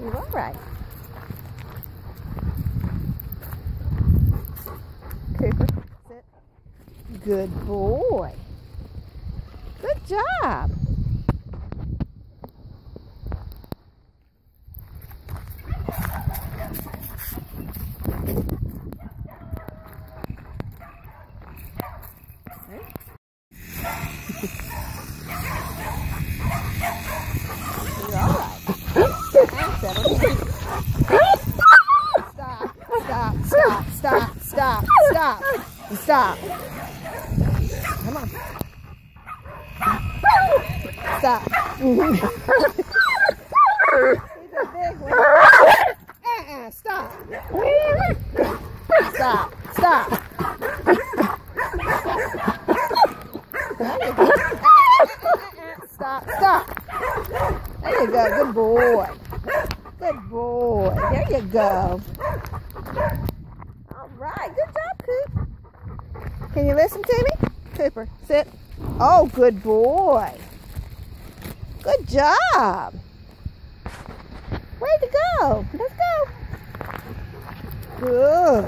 You're all right. Cooper, sit. Good boy. Good job. You're all right. Stop. Come on. Stop. He's a big one. Stop. Stop. Stop. There you go. Good boy. Good boy. There you go. All right. Good job, Coop. Can you listen to me? Cooper, sit. Oh, good boy. Good job. Way to go. Let's go. Good.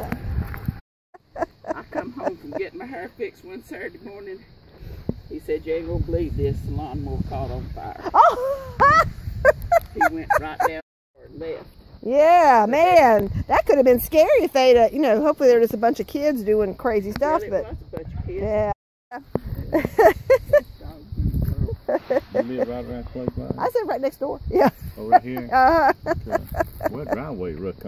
I come home from getting my hair fixed one Saturday morning. He said, "You ain't gonna believe this, the lawnmower caught on fire." Oh. He went right down and left. Yeah, man. That could have been scary if they'd, hopefully there was a bunch of kids doing crazy stuff. Yeah, But was a bunch of kids. yeah. You live right around close by? I said right next door. Yeah. Over here? Uh-huh. Okay. What driveway road